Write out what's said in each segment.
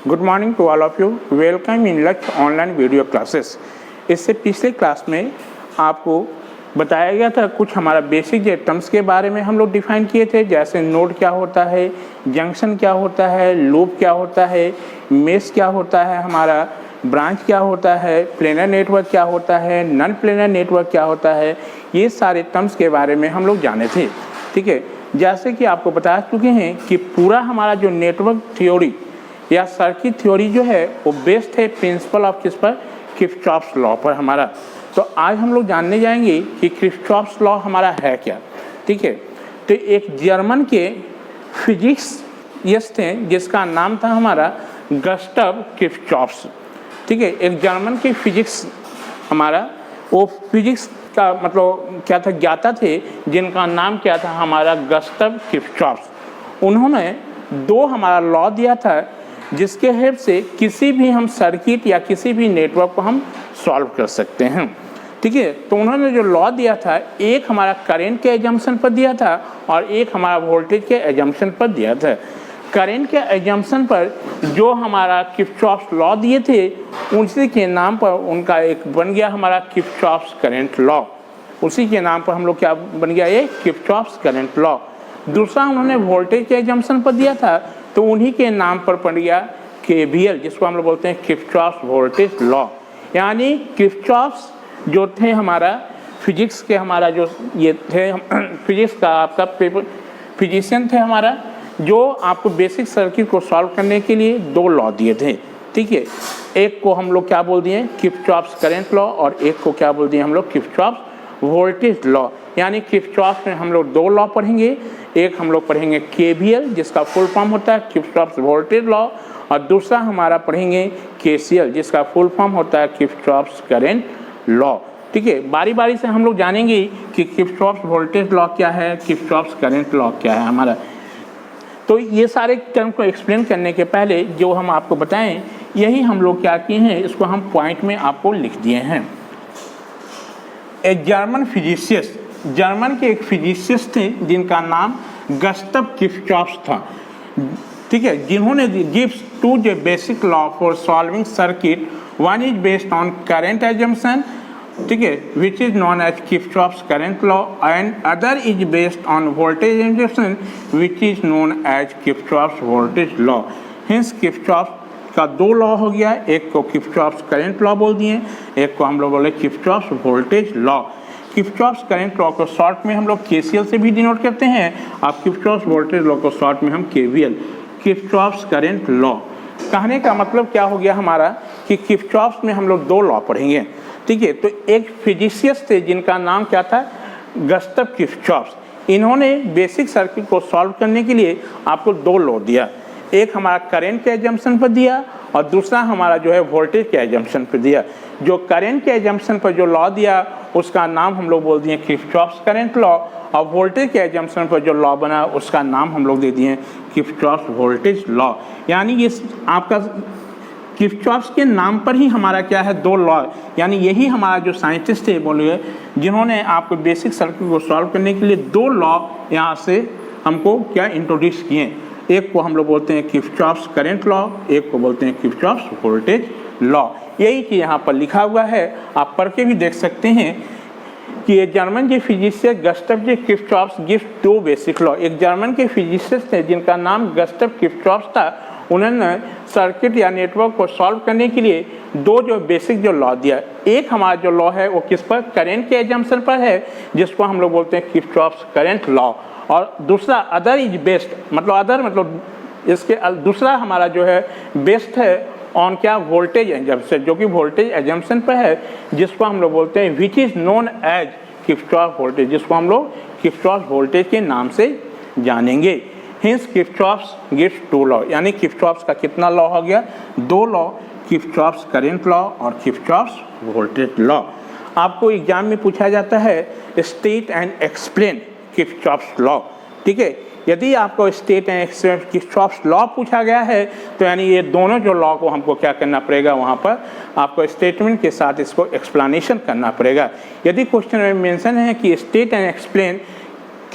Good morning to all of you. Welcome in Lakshya online video classes. इससे पिछले class में आपको बताया गया था कुछ हमारा बेसिक जो टर्म्स के बारे में हम लोग डिफाइन किए थे, जैसे नोड क्या होता है, जंक्शन क्या होता है, लूप क्या होता है, मेश क्या होता है, हमारा ब्रांच क्या होता है, प्लेनर नेटवर्क क्या होता है, नॉन प्लेनर नेटवर्क क्या होता है। ये सारे टर्म्स के बारे में हम लोग जाने थे। ठीक है, जैसे कि आपको बता चुके हैं कि पूरा हमारा जो नेटवर्क थ्योरी या सर्किट थ्योरी जो है वो बेस्ड है प्रिंसिपल ऑफ किस पर, किरचॉफ्स लॉ पर हमारा। तो आज हम लोग जानने जाएंगे कि किरचॉफ्स लॉ हमारा है क्या। ठीक है, तो एक जर्मन के फिजिक्स थे जिसका नाम था हमारा गस्टव किरचॉफ्स। ठीक है, एक जर्मन के फिजिक्स हमारा वो फिजिक्स का मतलब क्या था, ज्ञाता थे जिनका नाम क्या था हमारा गस्टव किरचॉफ्स। उन्होंने दो हमारा लॉ दिया था जिसके हेल्प से किसी भी हम सर्किट या किसी भी नेटवर्क को हम सॉल्व कर सकते हैं। ठीक है, तो उन्होंने जो लॉ दिया था, एक हमारा करंट के एजम्पशन पर दिया था और एक हमारा वोल्टेज के एजम्पशन पर दिया था। करंट के एजम्पशन पर जो हमारा किरचॉफ्स लॉ दिए थे उसी के नाम पर उनका एक बन गया हमारा किरचॉफ्स करंट लॉ। उसी के नाम पर हम लोग क्या बन गया, ये किरचॉफ्स करंट लॉ। दूसरा उन्होंने वोल्टेज के एजम्पशन पर दिया था तो उन्हीं के नाम पर पड़ गया केवीएल, जिसको हम लोग बोलते हैं किरचॉफ्स वोल्टेज लॉ। यानी किरचॉफ्स जो थे हमारा फिजिक्स के हमारा जो ये थे फिजिक्स का आपका पेपर फिजिशियन थे हमारा, जो आपको बेसिक सर्किट को सॉल्व करने के लिए दो लॉ दिए थे। ठीक है, एक को हम लोग क्या बोल दिए, किरचॉफ्स करंट लॉ, और एक को क्या बोल दिए हम लोग, किरचॉफ्स वोल्टेज लॉ। यानी किरचॉफ्स में हम लोग दो लॉ पढ़ेंगे, एक हम लोग पढ़ेंगे केवीएल जिसका फुल फॉर्म होता है किरचॉफ्स वोल्टेज लॉ, और दूसरा हमारा पढ़ेंगे केसीएल जिसका फुल फॉर्म होता है किरचॉफ्स करंट लॉ। ठीक है, बारी बारी से हम लोग जानेंगे कि किरचॉफ्स वोल्टेज लॉ क्या है, किरचॉफ्स करंट लॉ क्या है हमारा। तो ये सारे टर्म को एक्सप्लेन करने के पहले जो हम आपको बताएं, यही हम लोग क्या किए हैं, इसको हम पॉइंट में आपको लिख दिए हैं। ए जर्मन फिजिसिस्ट, जर्मन के एक फिजिसिस्ट थे जिनका नाम गस्टव किरचॉफ्स था। ठीक है, जिन्होंने gives to the basic law for solving circuit, one is based on current assumption, ठीक है, which is known as Kirchhoff's current law, and other is based on voltage assumption which is known as Kirchhoff's voltage law. Hence Kirchhoff's का दो law हो गया, एक को Kirchhoff's current law बोल दिए, एक को हम लोग बोले Kirchhoff's voltage law. Kirchhoff's current law को शॉर्ट में हम लोग केसीएल से भी डिनोट करते हैं, और किरचॉफ्स वोल्टेज लॉ को शॉर्ट में हम केवीएल, किरचॉफ्स करंट लॉ। कहने का मतलब क्या हो गया हमारा कि किरचॉफ्स में हम लोग दो लॉ पढ़ेंगे। ठीक है, तो एक फिजिसिस्ट थे जिनका नाम क्या था, गस्टव किरचॉफ्स। इन्होंने बेसिक सर्किट को सॉल्व करने के लिए आपको दो लॉ दिया, एक हमारा करंट के एजम्पशन पर दिया और दूसरा हमारा जो है वोल्टेज के एजम्पशन पर दिया। जो करंट के एजम्पशन पर जो लॉ दिया उसका नाम हम लोग बोल दिए किरचॉफ्स करंट लॉ, और वोल्टेज के एजम्पशन पर जो लॉ बना उसका नाम हम लोग दे दिए किरचॉफ्स वोल्टेज लॉ। यानी ये आपका किरचॉफ्स के नाम पर ही हमारा क्या है, दो लॉ। यानी यही हमारा जो साइंटिस्ट थे बोलिए जिन्होंने आपको बेसिक सर्किट को सॉल्व करने के लिए दो लॉ यहाँ से हमको क्या इंट्रोड्यूस किए। एक को हम लोग बोलते हैं किरचॉफ्स करंट लॉ, एक को बोलते हैं किरचॉफ्स वोल्टेज लॉ। यही कि यहाँ पर लिखा हुआ है, आप पढ़ के भी देख सकते हैं कि ये जर्मन के physicist Gustav J Kirchhoff's gives two basic law. एक जर्मन के फिजिसिस्ट थे जिनका नाम गस्टव किरचॉफ्स था, उन्होंने सर्किट या नेटवर्क को सॉल्व करने के लिए दो जो बेसिक जो लॉ दिया। एक हमारा जो लॉ है वो किस पर, करंट के एजम्पशन पर है जिसको हम लोग बोलते हैं किरचॉफ्स करंट लॉ, और दूसरा अदर इज बेस्ड, मतलब अदर मतलब इसके दूसरा हमारा जो है बेस्ड है ऑन क्या, वोल्टेज एजम्पशन, जो कि वोल्टेज एजम्पशन पर है जिसको हम लोग बोलते हैं which is known as Kirchhoff's voltage, जिसको हम लोग किरचॉफ्स वोल्टेज के नाम से जानेंगे। Hence Kirchhoff's gives two law, यानी किरचॉफ्स का कितना लॉ हो गया, दो लॉ, किरचॉफ्स करंट लॉ और किरचॉफ्स वोल्टेज लॉ। आपको एग्जाम में पूछा जाता है state and explain Kirchhoff's law. ठीक है, यदि आपको state and explain Kirchhoff's law पूछा गया है तो यानी ये दोनों जो लॉ को हमको क्या करना पड़ेगा, वहाँ पर आपको स्टेटमेंट के साथ इसको एक्सप्लेनेशन करना पड़ेगा। यदि क्वेश्चन में मेंशन है कि state and explain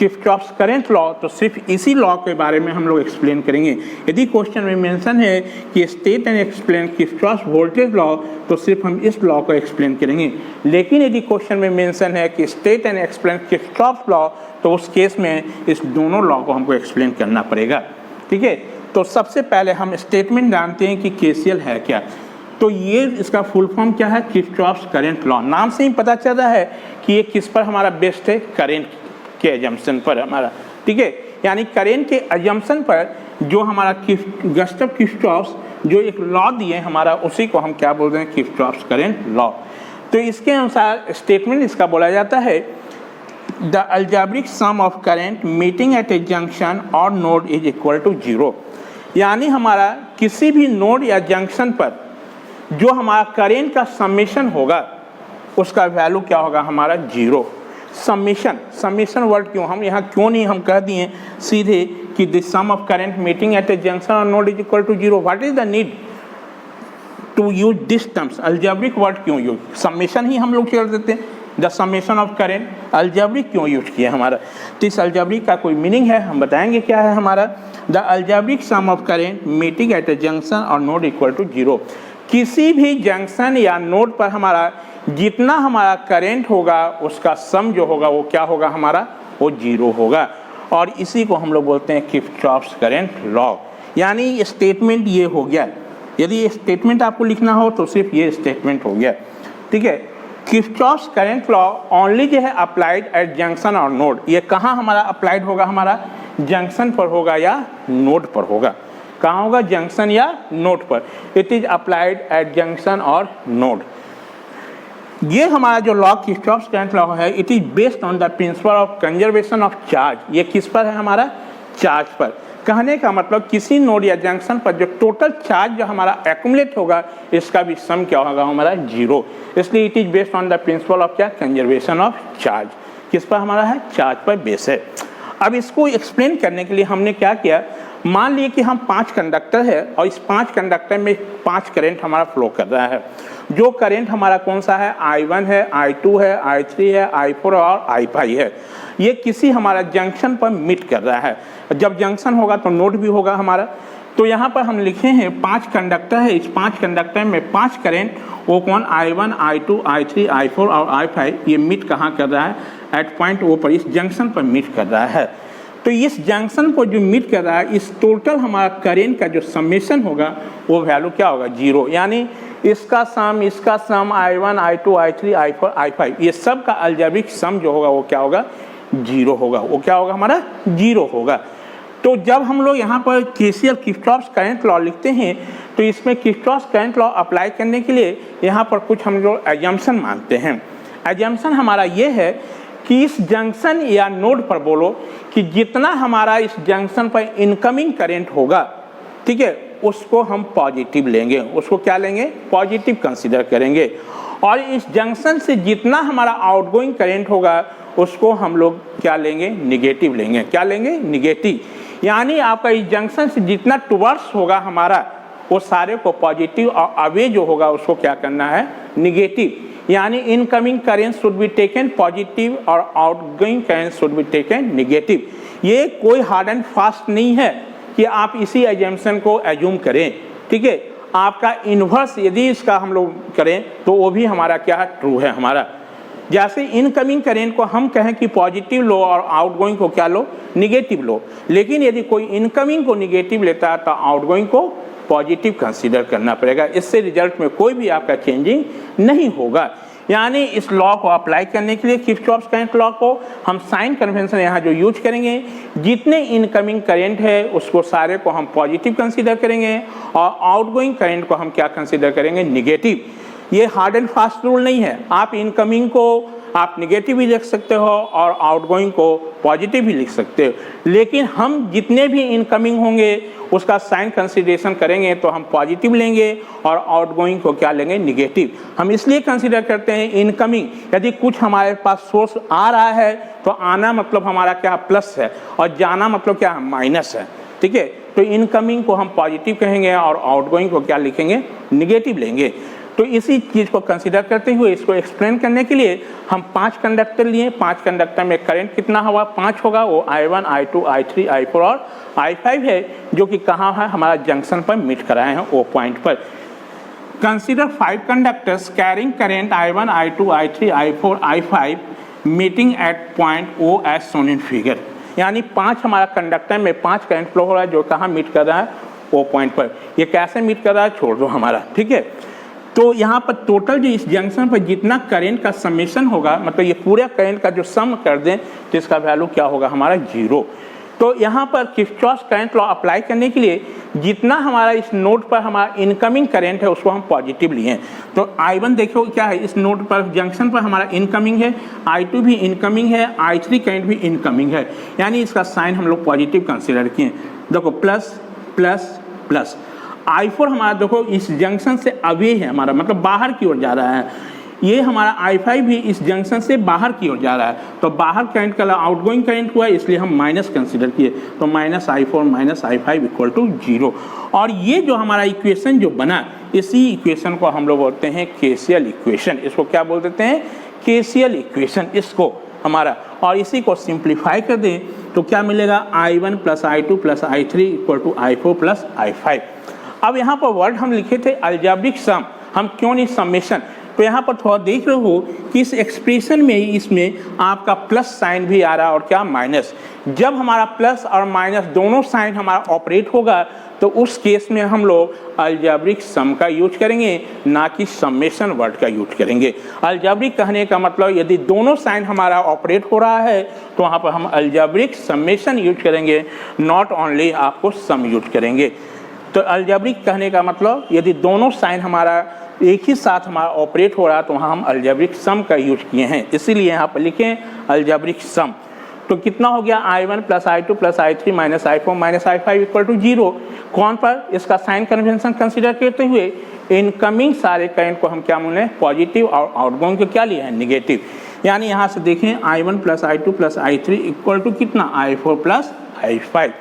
Kirchhoff's current law, तो सिर्फ इसी लॉ के बारे में हम लोग एक्सप्लेन करेंगे। यदि क्वेश्चन में मेंशन है कि state and explain Kirchhoff's voltage law, तो सिर्फ हम इस लॉ को एक्सप्लेन करेंगे। लेकिन यदि क्वेश्चन में मेंशन है कि state and explain Kirchhoff's law, तो उस केस में इस दोनों लॉ को हमको एक्सप्लेन करना पड़ेगा। ठीक है, तो सबसे पहले हम स्टेटमेंट जानते हैं कि केसीएल है क्या। तो ये इसका फुल फॉर्म क्या है, किरचॉफ्स करंट लॉ। नाम से ही पता चल रहा है कि ये किस पर हमारा बेस्ड है, करंट के अजम्पशन पर हमारा। ठीक है, यानी करंट के अजम्पशन पर जो हमारा गुस्ताव किरचॉफ्स जो एक लॉ दिए हमारा, उसी को हम क्या बोलते हैं, किरचॉफ्स करंट लॉ। तो इसके अनुसार स्टेटमेंट इसका बोला जाता है, the algebraic sum of current meeting at a junction और नोड इज इक्वल टू 0। यानी हमारा किसी भी नोड या जंक्शन पर जो हमारा करंट का समेशन होगा, उसका वैल्यू क्या होगा, हमारा 0। समेशन वर्ड क्यों, हम यहाँ क्यों नहीं हम कह दिए सीधे कि the sum of current meeting at a junction और node is equal to 0। What is the need to use this terms, algebraic word क्यों यूज, समेशन ही हम लोग कर देते हैं। The summation of current, algebraic क्यों यूज किया हमारा। तो इस अलजेब्रिक का कोई मीनिंग है, हम बताएंगे क्या है हमारा। The algebraic sum of current meeting at a junction और नोड इक्वल टू 0। किसी भी जंक्शन या नोड पर हमारा जितना हमारा करंट होगा, उसका सम जो होगा वो क्या होगा, हमारा वो 0 होगा। और इसी को हम लोग बोलते हैं किरचॉफ्स करंट लॉ। यानी स्टेटमेंट ये हो गया। यदि ये स्टेटमेंट आपको लिखना हो तो सिर्फ ये स्टेटमेंट हो गया। ठीक है, किरचॉफ्स करंट लॉ ओनली जो है अप्लाइड एट जंक्शन और नोड। ये कहाँ हमारा अप्लाइड होगा, हमारा जंक्शन पर होगा या नोड पर होगा। कहाँ होगा, जंक्शन या नोड पर। It is applied at junction और नोड। ये हमारा जो लॉ किरचॉफ्स करंट लॉ है, it is based on the principle of conservation of charge. ये किस पर है, हमारा चार्ज पर। कहने का मतलब किसी नोड या जंक्शन पर जो टोटल चार्ज जो हमारा एक्यूमुलेट होगा, इसका भी सम क्या होगा, हमारा 0। इसलिए it is based on the principle of क्या, कंजर्वेशन ऑफ चार्ज। किस पर हमारा है, चार्ज पर बेस है। अब इसको एक्सप्लेन करने के लिए हमने क्या किया, मान लिए कि हम 5 कंडक्टर है और इस 5 कंडक्टर में 5 करंट हमारा फ्लो कर रहा है। जो करंट हमारा कौन सा है, I1 है, I2 है, I3 है, I4 और I5 है। ये किसी हमारा जंक्शन पर मीट कर रहा है। जब जंक्शन होगा तो नोड भी होगा हमारा। तो यहाँ पर हम लिखे हैं 5 कंडक्टर है, इस 5 कंडक्टर में 5 करंट, वो कौन, I1, I2, I3, I4 और I5, ये मीट कहाँ कर रहा है, एट पॉइंट ओ पर, इस जंक्शन पर मीट कर रहा है। तो इस जंक्शन को जो मीट कर रहा है, इस टोटल हमारा करंट का जो समेशन होगा, वो वैल्यू क्या होगा, 0। यानी इसका सम I1, I2, I3, I4, I5, ये सब का अलजेब्रिक सम जो होगा वो क्या होगा, 0 होगा। वो क्या होगा, हमारा 0 होगा। तो जब हम लोग यहाँ पर केसीएल किरचॉफ्स करंट लॉ लिखते हैं, तो इसमें किरचॉफ्स करंट लॉ अप्लाई करने के लिए यहाँ पर कुछ हम लोग एजम्पशन मानते हैं। एजम्पशन हमारा ये है कि इस जंक्शन या नोड पर बोलो कि जितना हमारा इस जंक्शन पर इनकमिंग करंट होगा, ठीक है, उसको हम पॉजिटिव लेंगे। उसको क्या लेंगे, पॉजिटिव कंसीडर करेंगे। और इस जंक्शन से जितना हमारा आउटगोइंग करंट होगा, उसको हम लोग क्या लेंगे, निगेटिव लेंगे। क्या लेंगे, निगेटिव। यानी आपका इस जंक्शन से जितना टुवर्ड्स होगा हमारा, वो सारे को पॉजिटिव, और अवे जो होगा उसको क्या करना है, निगेटिव। यानी incoming current should be taken positive और outgoing current should be taken negative. ये कोई हार्ड एंड फास्ट नहीं है कि आप इसी एजम्पशन को एज्यूम करें। ठीक है, आपका इन्वर्स यदि इसका हम लोग करें तो वो भी हमारा क्या है, ट्रू है हमारा। जैसे इनकमिंग करंट को हम कहें कि पॉजिटिव लो और आउटगोइंग को क्या लो, निगेटिव लो। लेकिन यदि कोई इनकमिंग को निगेटिव लेता है तो आउटगोइंग को पॉजिटिव कंसीडर करना पड़ेगा। इससे रिजल्ट में कोई भी आपका चेंजिंग नहीं होगा। यानी इस लॉ को अप्लाई करने के लिए किरचॉफ्स करंट लॉ को हम साइन कन्वेंशन यहाँ जो यूज करेंगे, जितने इनकमिंग करंट है उसको सारे को हम पॉजिटिव कंसीडर करेंगे और आउटगोइंग करंट को हम क्या कंसीडर करेंगे, निगेटिव। ये हार्ड एंड फास्ट रूल नहीं है। आप इनकमिंग को आप निगेटिव भी लिख सकते हो और आउटगोइंग को पॉजिटिव भी लिख सकते हो। लेकिन हम जितने भी इनकमिंग होंगे उसका साइन कंसीडरेशन करेंगे तो हम पॉजिटिव लेंगे और आउटगोइंग को क्या लेंगे, निगेटिव। हम इसलिए कंसीडर करते हैं इनकमिंग, यदि कुछ हमारे पास सोर्स आ रहा है तो आना मतलब हमारा क्या, प्लस है, और जाना मतलब क्या, माइनस है। ठीक है, तो इनकमिंग को हम पॉजिटिव कहेंगे और आउटगोइंग को क्या लिखेंगे, निगेटिव लेंगे। तो इसी चीज़ को कंसीडर करते हुए इसको एक्सप्लेन करने के लिए हम 5 कंडक्टर लिए। 5 कंडक्टर में करंट कितना होगा, 5 होगा, वो I1, I2, I3, I4 और I5 है, जो कि कहाँ है, हमारा जंक्शन पर मीट कराए हैं ओ पॉइंट पर। Consider 5 conductors carrying current I1, I2, I3, I4, I5 meeting at point O as shown in figure. यानी 5 हमारा कंडक्टर में 5 करंट फ्लो हो रहा है जो कहाँ मीट कर रहा है, ओ पॉइंट पर। ये कैसे मीट कर रहा है छोड़ दो हमारा, ठीक है। तो यहाँ पर टोटल जो इस जंक्शन पर जितना करंट का समेशन होगा, मतलब ये पूरे करंट का जो सम कर दें तो इसका वैल्यू क्या होगा, हमारा 0। तो यहाँ पर किरचॉफ करंट लॉ अप्लाई करने के लिए जितना हमारा इस नोड पर हमारा इनकमिंग करंट है उसको हम पॉजिटिव लिए। तो I1 देखो क्या है, इस नोड पर जंक्शन पर हमारा इनकमिंग है, I2 भी इनकमिंग है, I3 करंट भी इनकमिंग है, यानी इसका साइन हम लोग पॉजिटिव कंसिडर किए। देखो प्लस प्लस प्लस। I4 हमारा देखो इस जंक्शन से अवे है, हमारा मतलब बाहर की ओर जा रहा है। ये हमारा I5 भी इस जंक्शन से बाहर की ओर जा रहा है, तो बाहर करंट का आउटगोइंग करंट हुआ, इसलिए हम माइनस कंसीडर किए। तो -I4 - I5 = 0। और ये जो हमारा इक्वेशन जो बना, इसी इक्वेशन को हम लोग बोलते हैं केसीएल इक्वेशन। इसको क्या बोल देते हैं, केसीएल इक्वेशन इसको हमारा। और इसी को सिंप्लीफाई कर दें तो क्या मिलेगा, I1 + I2 + I3 = I4 + I5। अब यहाँ पर वर्ड हम लिखे थे अलजेब्रिक सम, हम क्यों नहीं समेशन। तो यहाँ पर थोड़ा देख रहे हो कि इस एक्सप्रेशन में इसमें आपका प्लस साइन भी आ रहा है और क्या माइनस। जब हमारा प्लस और माइनस दोनों साइन हमारा ऑपरेट होगा तो उस केस में हम लोग अलजेब्रिक सम का यूज करेंगे, ना कि समेशन वर्ड का यूज करेंगे। अलजेब्रिक कहने का मतलब यदि दोनों साइन हमारा ऑपरेट हो रहा है तो वहाँ पर हम अलजेब्रिक समेशन यूज करेंगे, नॉट ओनली आपको सम यूज करेंगे। तो अलजेब्रिक कहने का मतलब यदि दोनों साइन हमारा एक ही साथ हमारा ऑपरेट हो रहा है तो वहाँ हम अलजेब्रिक सम का यूज किए हैं, इसीलिए यहाँ पर लिखें अलजेब्रिक सम। तो कितना हो गया, I1 + I2 + I3 - I4 - I5 = 0। कौन पर, इसका साइन कन्वेंशन कंसीडर करते हुए इनकमिंग सारे करंट को हम क्या बोले, पॉजिटिव, और आउटगोइंग को क्या लिया है, निगेटिव। यानी यहाँ से देखें I1 + I2 + I3 = कितना, I4 + I5।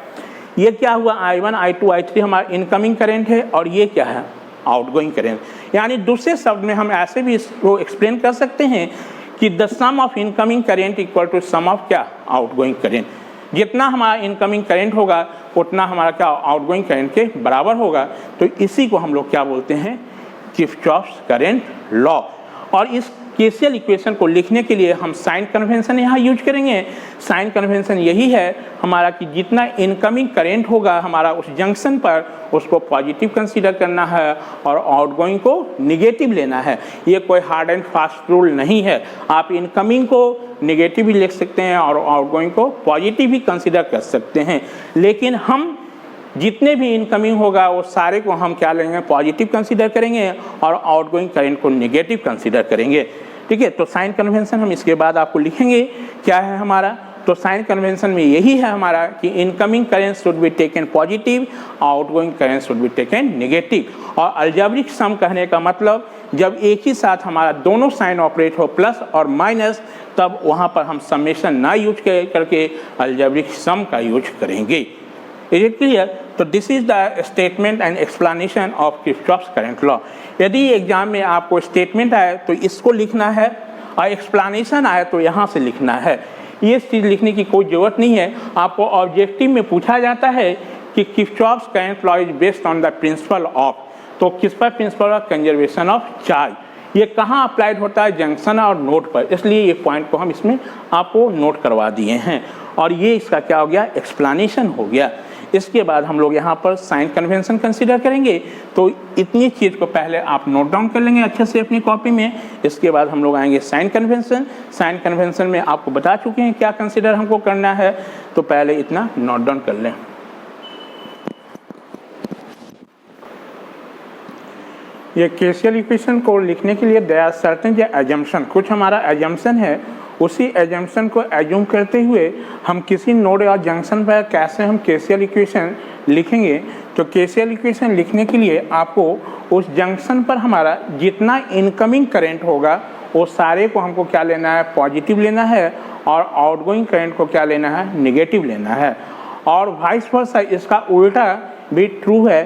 ये क्या हुआ, I1 I2 I3 हमारा इनकमिंग करंट है और ये क्या है, आउटगोइंग करंट। यानी दूसरे शब्द में हम ऐसे भी इसको एक्सप्लेन कर सकते हैं कि the sum of incoming current = sum of क्या, आउटगोइंग करंट। जितना हमारा इनकमिंग करंट होगा उतना हमारा क्या, आउटगोइंग करंट के बराबर होगा। तो इसी को हम लोग क्या बोलते हैं, किरचॉफ्स करंट लॉ। और इस केसीएल इक्वेशन को लिखने के लिए हम साइन कन्वेंशन यहाँ यूज करेंगे। साइन कन्वेंशन यही है हमारा कि जितना इनकमिंग करंट होगा हमारा उस जंक्शन पर उसको पॉजिटिव कंसीडर करना है और आउटगोइंग को निगेटिव लेना है। ये कोई हार्ड एंड फास्ट रूल नहीं है, आप इनकमिंग को निगेटिव भी लिख सकते हैं और आउटगोइंग को पॉजिटिव भी कंसीडर कर सकते हैं। लेकिन हम जितने भी इनकमिंग होगा वो सारे को हम क्या लेंगे, पॉजिटिव कंसीडर करेंगे और आउटगोइंग करंट को निगेटिव कंसीडर करेंगे, ठीक है। तो साइन कन्वेंशन हम इसके बाद आपको लिखेंगे क्या है हमारा। तो साइन कन्वेंशन में यही है हमारा कि incoming current should be taken positive, outgoing current should be taken negative. और अलजेब्रिक सम कहने का मतलब जब एक ही साथ हमारा दोनों साइन ऑपरेट हो, प्लस और माइनस, तब वहाँ पर हम समेशन ना यूज करके अलजेब्रिक सम का यूज करेंगे। Is it clear? तो this is the statement and explanation of Kirchhoff's current law. यदि एग्जाम में आपको स्टेटमेंट आए तो इसको लिखना है और एक्सप्लेनेशन आए तो यहाँ से लिखना है। ये चीज़ लिखने की कोई ज़रूरत नहीं है। आपको ऑब्जेक्टिव में पूछा जाता है कि Kirchhoff's current law is based on the principle of, तो किस पर, principal of conservation of charge. ये कहाँ अप्लाइड होता है, जंक्शन और नोड पर, इसलिए ये पॉइंट को हम इसमें आपको नोट करवा दिए हैं। और ये इसका क्या हो गया, एक्सप्लेनेशन हो गया। इसके बाद हम लोग यहाँ पर साइन कन्वेंशन कंसीडर करेंगे। तो इतनी चीज़ को पहले आप नोट डाउन कर लेंगे अच्छे से अपनी कॉपी में। इसके बाद हम लोग आएंगे साइन कन्वेंशन। साइन कन्वेंशन में आपको बता चुके हैं क्या कंसीडर हमको करना है, तो पहले इतना नोट डाउन कर लें। ये केसीएल इक्वेशन को लिखने के लिए देयर आर सर्टेन एजम्पशन, कुछ हमारा एजम्पशन है, उसी एजम्पशन को एज्यूम करते हुए हम किसी नोड या जंक्शन पर कैसे हम केसीएल इक्वेशन लिखेंगे। तो केसीएल इक्वेशन लिखने के लिए आपको उस जंक्शन पर हमारा जितना इनकमिंग करंट होगा वो सारे को हमको क्या लेना है, पॉजिटिव लेना है, और आउटगोइंग करंट को क्या लेना है, निगेटिव लेना है। और वाइस वर्सा इसका उल्टा भी ट्रू है।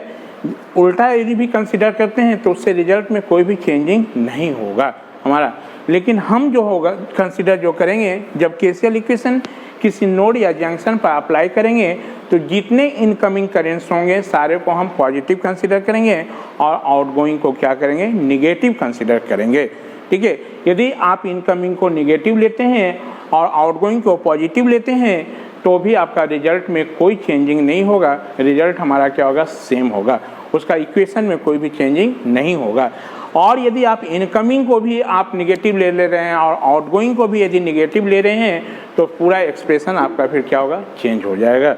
उल्टा यदि भी कंसिडर करते हैं तो उससे रिजल्ट में कोई भी चेंजिंग नहीं होगा हमारा। लेकिन हम जो होगा कंसिडर जो करेंगे, जब केसीएल इक्वेशन किसी नोड या जंक्शन पर अप्लाई करेंगे तो जितने इनकमिंग करेंट्स होंगे सारे को हम पॉजिटिव कंसिडर करेंगे और आउटगोइंग को क्या करेंगे, निगेटिव कंसिडर करेंगे। ठीक है, यदि आप इनकमिंग को निगेटिव लेते हैं और आउटगोइंग को पॉजिटिव लेते हैं तो भी आपका रिजल्ट में कोई चेंजिंग नहीं होगा, रिजल्ट हमारा क्या होगा, सेम होगा, उसका इक्वेशन में कोई भी चेंजिंग नहीं होगा। और यदि आप इनकमिंग को भी आप निगेटिव ले रहे हैं और आउटगोइंग को भी यदि निगेटिव ले रहे हैं तो पूरा एक्सप्रेशन आपका फिर क्या होगा, चेंज हो जाएगा।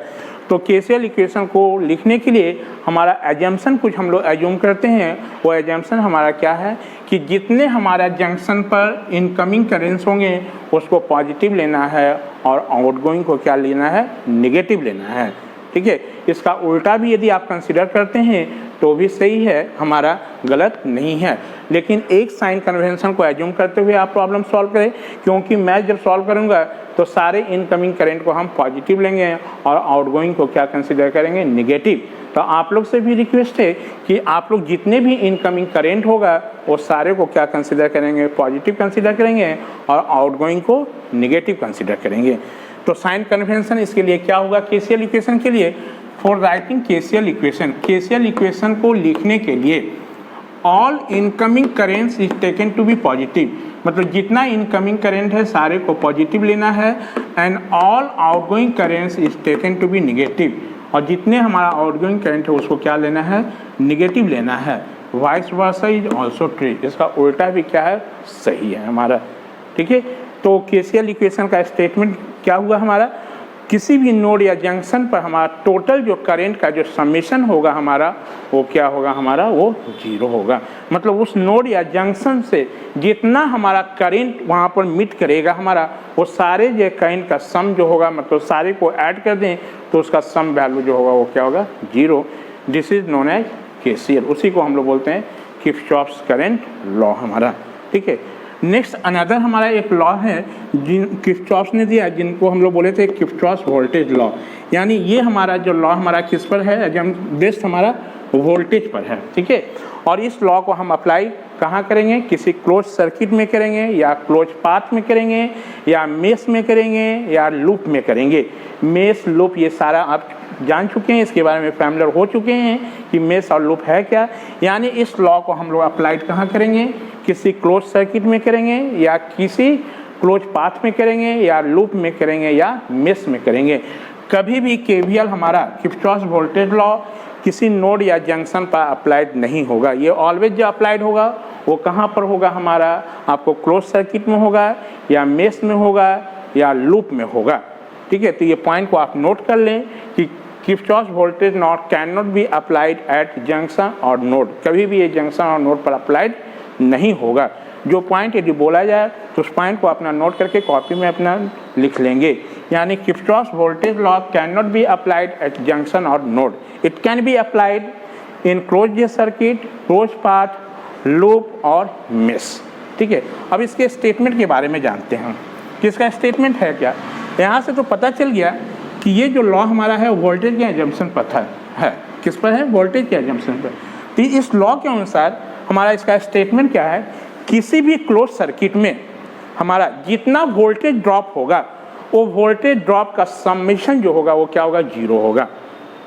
तो केसीएल इक्वेशन को लिखने के लिए हमारा एजम्पशन कुछ हम लोग एज्यूम करते हैं, वो एजम्पशन हमारा क्या है कि जितने हमारा जंक्शन पर इनकमिंग करेंट्स होंगे उसको पॉजिटिव लेना है और आउटगोइंग को क्या लेना है, निगेटिव लेना है। ठीक है, इसका उल्टा भी यदि आप कंसिडर करते हैं तो भी सही है, हमारा गलत नहीं है। लेकिन एक साइन कन्वेंशन को एज्यूम करते हुए आप प्रॉब्लम सॉल्व करें, क्योंकि मैं जब सॉल्व करूंगा तो सारे इनकमिंग करंट को हम पॉजिटिव लेंगे और आउटगोइंग को क्या कंसिडर करेंगे, निगेटिव। तो आप लोग से भी रिक्वेस्ट है कि आप लोग जितने भी इनकमिंग करंट होगा वो सारे को क्या कंसिडर करेंगे, पॉजिटिव कंसिडर करेंगे और आउटगोइंग को निगेटिव कंसिडर करेंगे। तो साइन कन्वेंशन इसके लिए क्या होगा, केसीएल इक्वेशन के लिए, for writing KCL equation, KCL equation को लिखने के लिए all incoming currents is taken to be positive, मतलब जितना इनकमिंग करेंट है सारे को पॉजिटिव लेना है, and all outgoing currents is taken to be negative, और जितने हमारा आउटगोइंग करेंट है उसको क्या लेना है, निगेटिव लेना है। Vice versa is also true, इसका उल्टा भी क्या है, सही है हमारा। ठीक है, तो केसीएल इक्वेशन का स्टेटमेंट क्या हुआ हमारा, किसी भी नोड या जंक्शन पर हमारा टोटल जो करंट का जो समेशन होगा हमारा वो क्या होगा, हमारा वो जीरो होगा। मतलब उस नोड या जंक्शन से जितना हमारा करंट वहाँ पर मीट करेगा हमारा, वो सारे जो करंट का सम जो होगा, मतलब सारे को ऐड कर दें तो उसका सम वैल्यू जो होगा वो क्या होगा, zero. This is known as KCL, उसी को हम लोग बोलते हैं किरचॉफ्स करंट लॉ हमारा। ठीक है, नेक्स्ट अनदर हमारा एक लॉ है जिन किरचॉफ ने दिया, जिनको हम लोग बोले थे किरचॉफ वोल्टेज लॉ। यानी ये हमारा जो लॉ हमारा किस पर है, जब बेस्ड हमारा वोल्टेज पर है। ठीक है, और इस लॉ को हम अप्लाई कहाँ करेंगे, किसी क्लोज सर्किट में करेंगे या क्लोज पाथ में करेंगे या मेश में करेंगे या लूप में करेंगे। मेश, लूप ये सारा आप जान चुके हैं, इसके बारे में फैमिलियर हो चुके हैं कि मेश और लूप है क्या। यानी इस लॉ को हम लोग अप्लाइड कहाँ करेंगे, किसी क्लोज सर्किट में करेंगे या किसी क्लोज पाथ में करेंगे या लूप में करेंगे या मेश में करेंगे। कभी भी केवीएल हमारा किरचॉफ वोल्टेज लॉ किसी नोड या जंक्शन पर अप्लाइड नहीं होगा। ये ऑलवेज जो अप्लाइड होगा वो कहाँ पर होगा हमारा, आपको क्लोज सर्किट में होगा या मेश में होगा या लूप में होगा। ठीक है, तो ये पॉइंट को आप नोट कर लें कि Kirchhoff voltage law can not be applied at junction और नोड, कभी भी ये जंक्शन और नोड पर अप्लाइड नहीं होगा। जो पॉइंट यदि बोला जाए तो उस पॉइंट को अपना नोट करके कॉपी में अपना लिख लेंगे। यानी Kirchhoff voltage law can not be applied at junction और node, it can be applied in close circuit, close path, loop और मेश। ठीक है, अब इसके स्टेटमेंट के बारे में जानते हैं कि इसका स्टेटमेंट है क्या। यहाँ से तो पता चल गया कि ये जो लॉ हमारा है वोल्टेज के एजम्पशन पर है। किस पर है, वोल्टेज के एजम्पशन पर। तो इस लॉ के अनुसार हमारा इसका स्टेटमेंट क्या है, किसी भी क्लोज सर्किट में हमारा जितना वोल्टेज ड्रॉप होगा वो वोल्टेज ड्रॉप का समेशन जो होगा वो क्या होगा, जीरो होगा।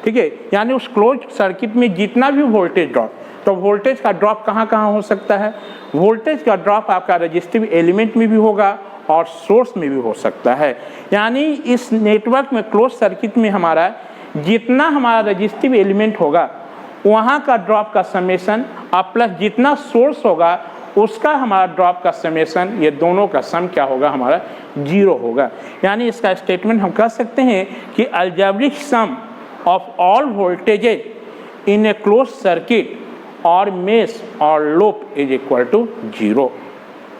ठीक है, यानी उस क्लोज सर्किट में जितना भी वोल्टेज ड्रॉप, तो वोल्टेज का ड्रॉप कहाँ कहाँ हो सकता है, वोल्टेज का ड्रॉप आपका रजिस्टिव एलिमेंट में भी होगा और सोर्स में भी हो सकता है। यानी इस नेटवर्क में क्लोज सर्किट में हमारा जितना हमारा रजिस्टिव एलिमेंट होगा वहाँ का ड्रॉप का समेशन और प्लस जितना सोर्स होगा उसका हमारा ड्रॉप का समेशन, ये दोनों का सम क्या होगा, हमारा जीरो होगा। यानी इसका स्टेटमेंट हम कह सकते हैं कि algebraic sum of all voltages in a close circuit और मेश और loop is equal to zero,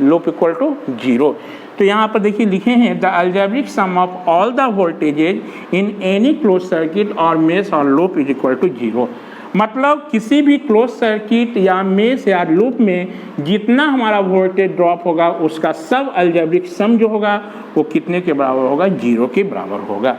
loop equal to zero. तो यहाँ पर देखिए लिखे हैं the algebraic sum of all the voltages in any close circuit और मेश और loop is equal to zero. मतलब किसी भी क्लोज सर्किट या मेश या लूप में जितना हमारा वोल्टेज ड्रॉप होगा उसका सब अलजेब्रिक सम जो होगा वो कितने के बराबर होगा, जीरो के बराबर होगा।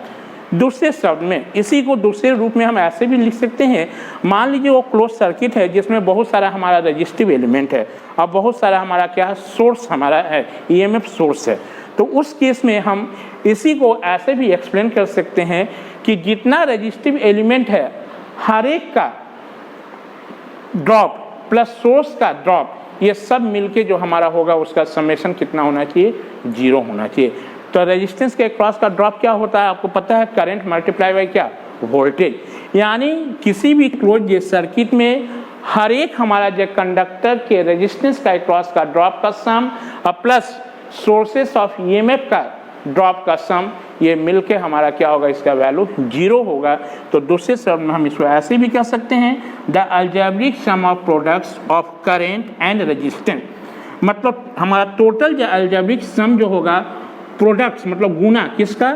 दूसरे शब्द में इसी को दूसरे रूप में हम ऐसे भी लिख सकते हैं, मान लीजिए वो क्लोज सर्किट है जिसमें बहुत सारा हमारा रजिस्टिव एलिमेंट है और बहुत सारा हमारा क्या सोर्स हमारा है, ईएमएफ सोर्स है। तो उस केस में हम इसी को ऐसे भी एक्सप्लेन कर सकते हैं कि जितना रजिस्टिव एलिमेंट है हर एक का ड्रॉप प्लस सोर्स का ड्रॉप, ये सब मिलके जो हमारा होगा उसका समेशन कितना होना चाहिए, 0 होना चाहिए। तो रेजिस्टेंस के क्रॉस का ड्रॉप क्या होता है आपको पता है, करंट मल्टीप्लाई बाय क्या, वोल्टेज। यानी किसी भी क्लोज सर्किट में हर एक हमारा जो कंडक्टर के रेजिस्टेंस का क्रॉस का ड्रॉप का सम और प्लस सोर्सेस ऑफ ईएमएफ का ड्रॉप का सम, ये मिलके हमारा क्या होगा, इसका वैल्यू 0 होगा। तो दूसरे शब्द में हम इसको ऐसे भी कह सकते हैं, the algebraic sum of products of current and resistance. मतलब हमारा टोटल जो अलजेब्रिक सम जो होगा, प्रोडक्ट्स मतलब गुना किसका,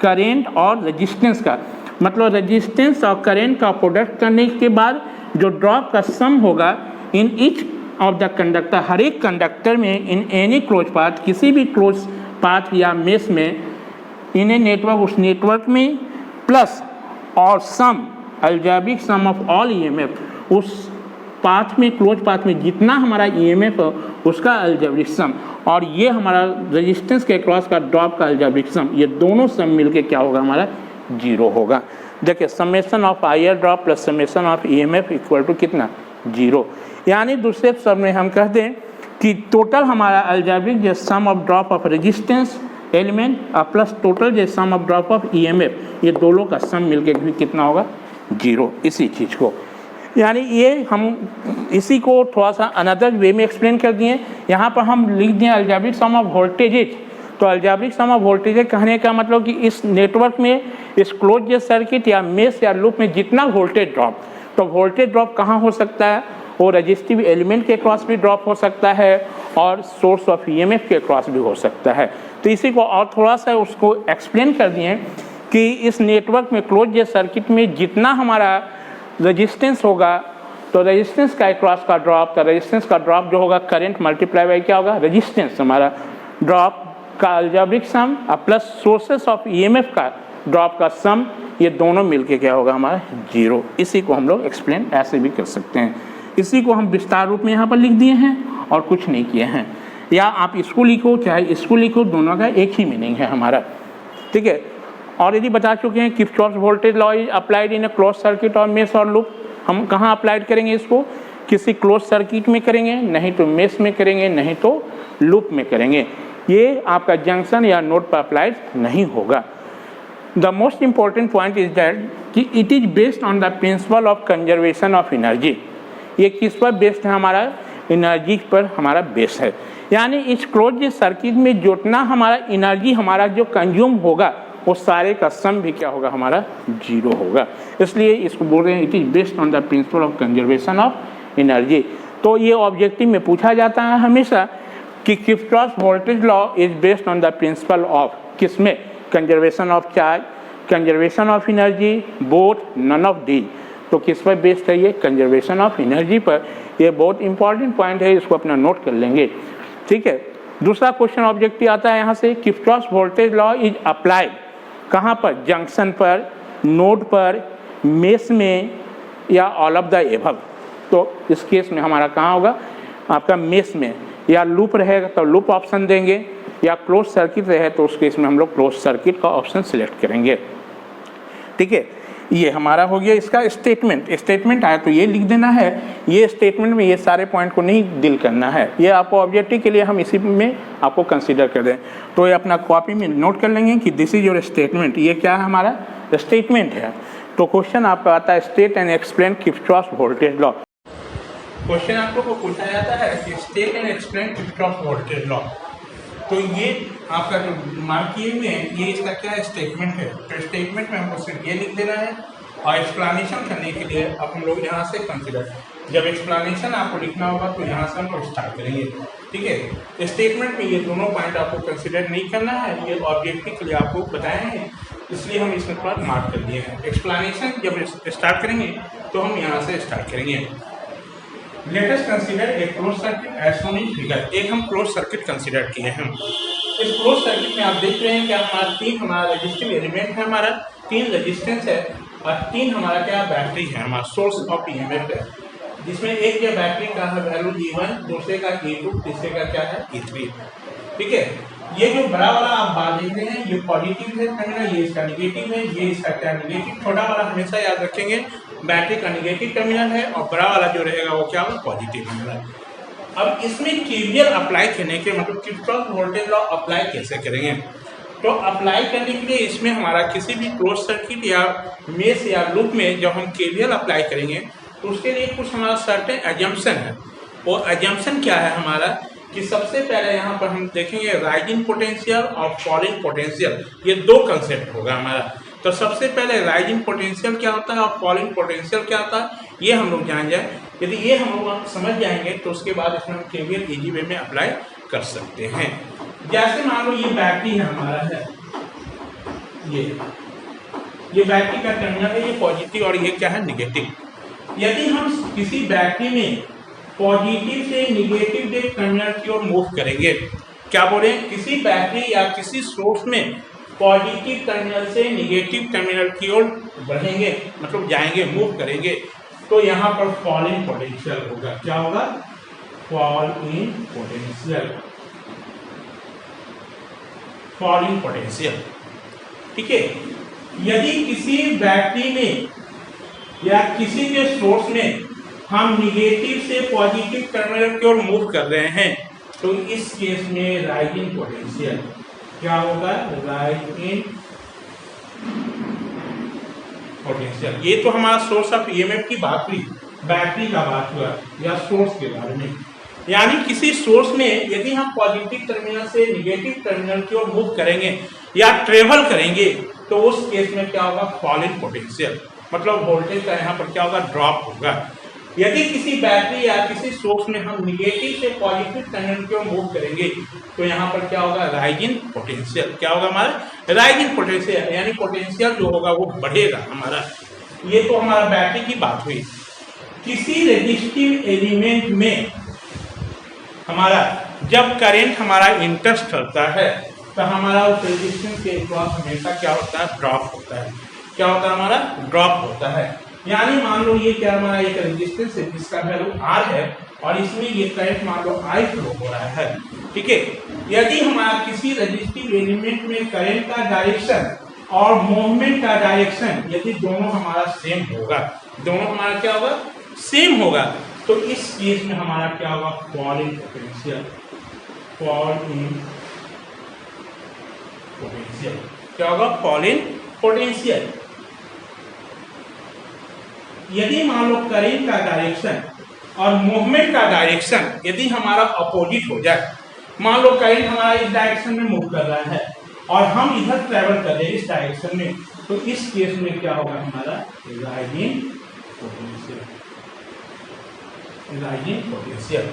करेंट और रेजिस्टेंस का, मतलब रेजिस्टेंस और करेंट का प्रोडक्ट करने के बाद जो ड्रॉप का सम होगा in each of the conductor, हर एक कंडक्टर में इन एनी क्लोज पाथ, किसी भी क्लोज पाथ या मेश में, इन ए नेटवर्क उस नेटवर्क में, प्लस और sum algebraic sum of all EMF, उस पाथ में क्लोज पाथ में जितना हमारा ईएमएफ है उसका अलजेब्रिक सम, और ये हमारा रेजिस्टेंस के क्रॉस का ड्रॉप का अलजेब्रिक सम, ये दोनों सम मिलके क्या होगा, हमारा 0 होगा। देखिए summation of IR drop plus summation of EMF equal to कितना, 0। यानी दूसरे शब्द में हम कहते हैं कि टोटल हमारा अलजेब्रिक जो sum of drop of resistance element और प्लस टोटल जो sum of drop of EMF, ये दोनों का सम मिलके भी कितना होगा, 0। इसी चीज़ को यानी ये हम इसी को थोड़ा सा अनदर वे में एक्सप्लेन कर दिए। यहाँ पर हम लिख दिए अलजेब्रिक सम ऑफ वोल्टेजेज। तो अलजेब्रिक सम ऑफ वोल्टेजेज कहने का मतलब कि इस नेटवर्क में, इस क्लोज सर्किट या मेश या लूप में जितना वोल्टेज ड्रॉप, तो वोल्टेज ड्रॉप कहाँ हो सकता है, वो रजिस्टिव एलिमेंट के क्रॉस भी ड्रॉप हो सकता है और सोर्स ऑफ ईएमएफ के क्रॉस भी हो सकता है। तो इसी को और थोड़ा सा उसको एक्सप्लेन कर दिए कि इस नेटवर्क में क्लोज सर्किट में जितना हमारा रेजिस्टेंस होगा, तो रेजिस्टेंस का क्रॉस का ड्रॉप, तो रेजिस्टेंस का ड्रॉप जो होगा करंट मल्टीप्लाई बाय क्या होगा, रेजिस्टेंस हमारा ड्रॉप का अलजेब्रिक सम और प्लस सोर्सेस ऑफ ईएमएफ का ड्रॉप का सम, ये दोनों मिलके क्या होगा, हमारा 0। इसी को हम लोग एक्सप्लेन ऐसे भी कर सकते हैं। इसी को हम विस्तार रूप में यहाँ पर लिख दिए हैं और कुछ नहीं किए हैं, या आप इसको लिखो चाहे इसको लिखो, दोनों का एक ही मीनिंग है हमारा, ठीक है। और यदि बता चुके हैं Kirchhoff voltage law is applied in a close circuit और मेश और लूप। हम कहाँ अप्लाइड करेंगे इसको, किसी क्लोज सर्किट में करेंगे, नहीं तो मेश में करेंगे, नहीं तो लूप में करेंगे। ये आपका जंक्शन या नोड पर अप्लाइड नहीं होगा। The most important point is that कि it is based on the principle of conservation of energy. ये किस पर बेस्ड है, हमारा एनर्जी पर हमारा बेस है। यानी इस क्लोज सर्किट में जितना हमारा एनर्जी हमारा जो कंज्यूम होगा, वो सारे का सम भी क्या होगा, हमारा 0 होगा। इसलिए इसको बोल रहे हैं it is based on the principle of conservation of energy. तो ये ऑब्जेक्टिव में पूछा जाता है हमेशा कि Kirchhoff voltage law is based on the principle of किसमें, conservation of charge, conservation of energy, both none of the. तो किस पर बेस्ड है, ये कंजर्वेशन ऑफ एनर्जी पर। ये बहुत इंपॉर्टेंट पॉइंट है, इसको अपना नोट कर लेंगे, ठीक है। दूसरा क्वेश्चन ऑब्जेक्टिव आता है यहाँ से, Kirchhoff voltage law is applied कहाँ पर, जंक्शन पर, नोड पर, मेश में, या ऑल ऑफ द एबव। तो इस केस में हमारा कहाँ होगा, आपका मेश में, या लूप रहेगा तो लूप ऑप्शन देंगे, या क्लोज सर्किट रहे तो उस केस में हम लोग क्लोज सर्किट का ऑप्शन सिलेक्ट करेंगे, ठीक है। ये हमारा हो गया इसका स्टेटमेंट आया तो ये लिख देना है। ये स्टेटमेंट में ये सारे पॉइंट को नहीं डील करना है, ये आपको ऑब्जेक्टिव के लिए हम इसी में आपको कंसीडर कर दें। तो ये अपना कॉपी में नोट कर लेंगे कि दिस इज योर स्टेटमेंट। ये क्या है, हमारा स्टेटमेंट है। तो क्वेश्चन आपका आता है state and explain Kirchhoff voltage law. Question आप लोग को पूछा जाता है कि state and explain Kirchhoff voltage law. तो ये आपका जो मार्किंग में ये इसका क्या स्टेटमेंट है। तो स्टेटमेंट में हमको सिर्फ ये लिख देना है, और एक्सप्लेनेशन करने के लिए अब हम लोग यहाँ से कंसिडर, जब एक्सप्लेनेशन आपको लिखना होगा तो यहाँ से हम लोग स्टार्ट करेंगे, ठीक है। स्टेटमेंट में ये दोनों पॉइंट आपको कंसिडर नहीं करना है, ये ऑब्जेक्टिव के लिए आपको बताए हैं, इसलिए हम इसमें थोड़ा मार्क कर दिए हैं। एक्सप्लेनेशन जब स्टार्ट करेंगे तो हम यहाँ से स्टार्ट करेंगे। Let us consider a close circuit as shown in figure. एक हम क्लोज सर्किट कंसीडर किए हैं। इस क्लोज सर्किट में आप देख रहे हैं कि हमारा तीन हमारा रेजिस्टिव एलिमेंट है, हमारा 3 रेजिस्टेंस है और 3 हमारा क्या बैटरी है, हमारा सोर्स ऑफ ईएमएफ है, जिसमें एक जो बैटरी का है वैल्यू E1, दूसरे का E2, तीसरे का क्या है E3। ठीक है, ये जो बड़ा वाला आप बात देख रहे हैं ये पॉजिटिव है टर्मिनल, ये इसका निगेटिव है, ये इसका क्या नेगेटिव। छोटा वाला हमेशा याद रखेंगे बैटरी का निगेटिव टर्मिनल है और बड़ा वाला जो रहेगा वो क्या होगा पॉजिटिव टर्मिनल। अब इसमें केवीएल अप्लाई करने के मतलब किरचॉफ वोल्टेज लॉ अप्लाई कैसे करेंगे, तो अप्लाई करने के लिए इसमें हमारा किसी भी क्लोज सर्किट या मेश या लूप में जब हम केवीएल अप्लाई करेंगे तो उसके लिए कुछ हमारा सर्टेन एजम्पशन है। वो एजम्पशन क्या है हमारा कि सबसे पहले यहाँ पर हम देखेंगे राइजिंग पोटेंशियल और फॉलिंग पोटेंशियल, ये 2 कंसेप्ट होगा हमारा। तो सबसे पहले राइजिंग पोटेंशियल क्या होता है और फॉलिंग पोटेंशियल क्या होता है ये हम लोग जान जाए। यदि ये हम लोग समझ जाएंगे तो उसके बाद इसमें हम केवीएल इजी वे में अप्लाई कर सकते हैं। जैसे मान लो ये बैटरी है हमारा है, ये बैटरी का टर्मिनल है, ये पॉजिटिव और ये क्या है निगेटिव। यदि हम किसी बैटरी में पॉजिटिव से निगेटिव टर्मिनल की ओर मूव करेंगे, क्या बोले, किसी बैटरी या किसी सोर्स में पॉजिटिव टर्मिनल से निगेटिव टर्मिनल की ओर बढ़ेंगे मतलब जाएंगे मूव करेंगे, तो यहाँ पर फॉलिंग पोटेंशियल होगा। क्या होगा, फॉलिंग पोटेंशियल, फॉलिंग पोटेंशियल। ठीक है, यदि किसी बैटरी में या किसी के सोर्स में हम निगेटिव से पॉजिटिव टर्मिनल की ओर मूव कर रहे हैं तो इस केस में राइजिंग पोटेंशियल क्या होगा, राइजिंग पोटेंशियल। ये तो हमारा सोर्स ऑफ ईएमएफ की बात हुई, बैटरी का बात हुआ या सोर्स के बारे में। यानी किसी सोर्स में यदि हम पॉजिटिव टर्मिनल से निगेटिव टर्मिनल की ओर मूव करेंगे या ट्रेवल करेंगे तो उस केस में क्या होगा, फॉलिंग पोटेंशियल, मतलब वोल्टेज का यहाँ पर क्या होगा, ड्रॉप होगा। यदि किसी बैटरी या किसी सोर्स में हम निगेटिव से पॉजिटिव टर्मिनल की ओर मूव करेंगे तो यहाँ पर क्या होगा, राइजिंग पोटेंशियल। क्या होगा हमारा, राइजिंग पोटेंशियल, यानी पोटेंशियल जो होगा वो बढ़ेगा हमारा। ये तो हमारा बैटरी की बात हुई। किसी रेजिस्टिव एलिमेंट में हमारा जब करंट हमारा इंटरेस्ट करता है तो हमारा उस रेजिस्टेंस के अक्रॉस हमेशा क्या होता है, ड्रॉप होता है। क्या होता है, हमारा ड्रॉप होता है। यानी मान लो ये क्या हमारा एक रेजिस्टेंस है जिसका वैल्यू R है और इसमें ये करंट मान लो I फ्लो हो रहा है। ठीक है, यदि हमारा किसी रेजिस्टिव एलिमेंट में करंट का डायरेक्शन और मूवमेंट का डायरेक्शन यदि दोनों हमारा सेम होगा, दोनों हमारा क्या होगा, सेम होगा, तो इस केस में हमारा क्या होगा, फॉलिंग पोटेंशियल, फॉलिंग पोटेंशियल। क्या होगा, फॉलिंग पोटेंशियल। यदि मान लो करंट का डायरेक्शन और मूवमेंट का डायरेक्शन यदि हमारा अपोजिट हो जाए, मान लो करंट हमारा इस डायरेक्शन में मूव कर रहा है और हम इधर ट्रेवल कर रहे हैं इस डायरेक्शन में, तो इस केस में क्या होगा, हमारा राइजिंग पोटेंशियल, राइजिंग पोटेंशियल।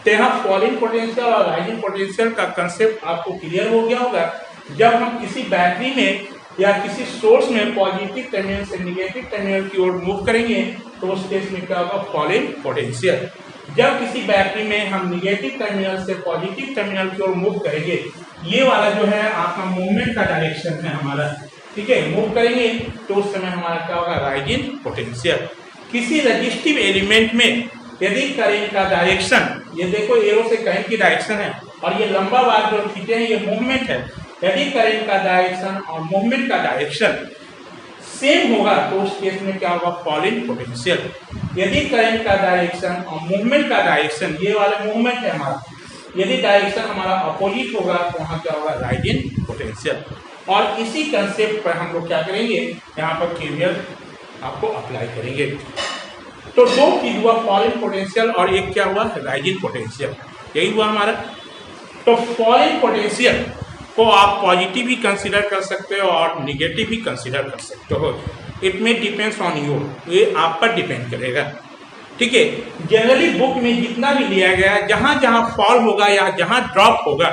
तो यहाँ फॉलिंग पोटेंशियल और राइजिंग पोटेंशियल का कंसेप्ट आपको क्लियर हो गया होगा। जब हम किसी बैटरी में या किसी सोर्स में पॉजिटिव टर्मिनल से निगेटिव टर्मिनल की ओर मूव करेंगे तो उस केस में क्या होगा, फॉलिंग पोटेंशियल। जब किसी बैटरी में हम निगेटिव टर्मिनल से पॉजिटिव टर्मिनल की ओर मूव करेंगे, ये वाला जो है आपका मूवमेंट का डायरेक्शन है हमारा। ठीक है, मूव करेंगे तो उस समय हमारा क्या होगा, राइजिंग पोटेंशियल। किसी रजिस्टिव एलिमेंट में यदि करंट का डायरेक्शन, ये देखो एरो से करंट की डायरेक्शन है और ये लंबा बार जो खींचे हैं ये मूवमेंट है, यदि करंट का डायरेक्शन और मूवमेंट का डायरेक्शन सेम होगा तो उस केस में क्या होगा, फॉलिंग पोटेंशियल। यदि करंट का डायरेक्शन और मूवमेंट का डायरेक्शन, ये वाला मूवमेंट है हमारा, यदि डायरेक्शन हमारा अपोजिट होगा तो वहाँ क्या होगा, राइजिंग पोटेंशियल। और इसी कंसेप्ट पर हम लोग क्या करेंगे, यहाँ पर केवीएल आपको अप्लाई करेंगे। तो दो चीज हुआ, फॉलिंग पोटेंशियल और एक क्या हुआ, राइजिंग पोटेंशियल, यही हुआ हमारा। तो फॉलिंग पोटेंशियल को आप पॉजिटिव भी कंसीडर कर सकते हो और निगेटिव भी कंसीडर कर सकते हो। इट में डिपेंड्स ऑन यू, ये आप पर डिपेंड करेगा। ठीक है, जनरली बुक में जितना भी लिया गया है, जहाँ जहाँ फॉल होगा या जहाँ ड्रॉप होगा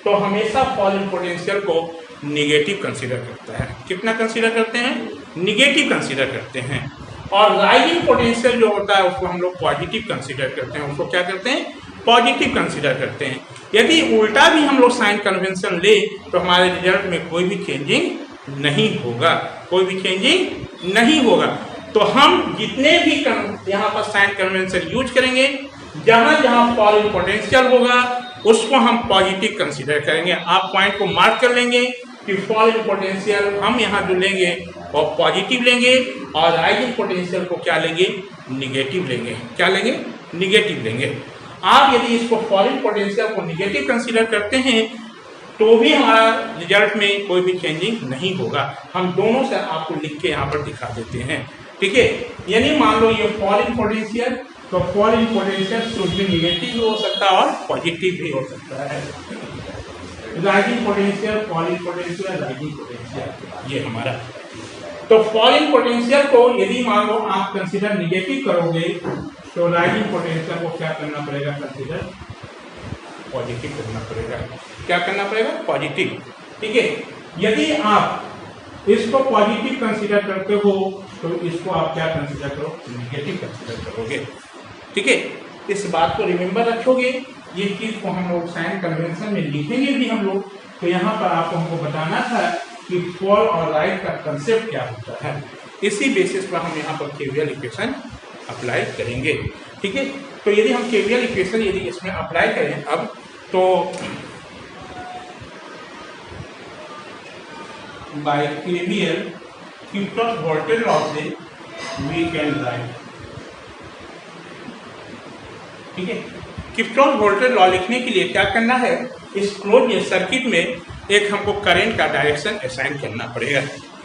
तो हमेशा फॉलिंग पोटेंशियल को निगेटिव कंसीडर करता है। कितना कंसीडर करते हैं, निगेटिव कंसीडर करते हैं। और राइजिंग पोटेंशियल जो होता है उसको हम लोग पॉजिटिव कंसीडर करते हैं, उसको क्या करते हैं, पॉजिटिव कंसीडर करते हैं। यदि उल्टा भी हम लोग साइन कन्वेंशन ले तो हमारे रिजल्ट में कोई भी चेंजिंग नहीं होगा। कोई भी चेंजिंग नहीं होगा। तो हम जितने भी यहाँ पर साइन कन्वेंशन यूज करेंगे, जहां जहां फॉल इन पोटेंशियल होगा उसको हम पॉजिटिव कंसीडर करेंगे। आप पॉइंट को मार्क कर लेंगे कि फॉल इन पोटेंशियल हम यहाँ जो लेंगे वो पॉजिटिव लेंगे, और राइज इन पोटेंशियल को क्या लेंगे, निगेटिव लेंगे। क्या लेंगे, निगेटिव लेंगे। आप यदि इसको फॉल इन पोटेंशियल को निगेटिव कंसीडर करते हैं तो भी हमारा रिजल्ट में कोई भी चेंजिंग नहीं होगा। हम दोनों से आपको लिख के यहाँ पर दिखा देते हैं, ठीक है। यानी मान लो ये फॉल इन पोटेंशियल, तो fall in potential should be negative भी हो सकता है और पॉजिटिव भी हो सकता है। Rising potential, fall in potential, rising potential, ये हमारा। तो फॉल इन पोटेंशियल को यदि मान लो आप कंसीडर निगेटिव करोगे तो राइजिंग पोटेंशियल को क्या करना पड़ेगा, कंसीडर पॉजिटिव करना पड़ेगा। क्या करना पड़ेगा, पॉजिटिव, ठीक है। यदि आप इसको पॉजिटिव कंसीडर करते हो तो इसको आप क्या कंसीडर करो, निगेटिव कंसीडर करोगे, ठीक है। इस बात को रिमेंबर रखोगे। ये चीज को हम लोग साइन कन्वेंशन में लिखेंगे भी हम लोग। तो यहाँ पर आपको हमको बताना था कि फॉल और राइज का कंसेप्ट क्या होता है। इसी बेसिस पर हम यहाँ पर केवीएल इक्वेशन अप्लाई करेंगे, ठीक है। तो यदि हम केवीएल इक्वेशन यदि इसमें अप्लाई करें अब, तो by KVL Kirchhoff voltage law से वी कैन राइट, ठीक है। किरचॉफ वोल्टेज लॉ लिखने के लिए क्या करना है, इस क्लोज सर्किट में एक हमको करंट का डायरेक्शन असाइन करना पड़ेगा,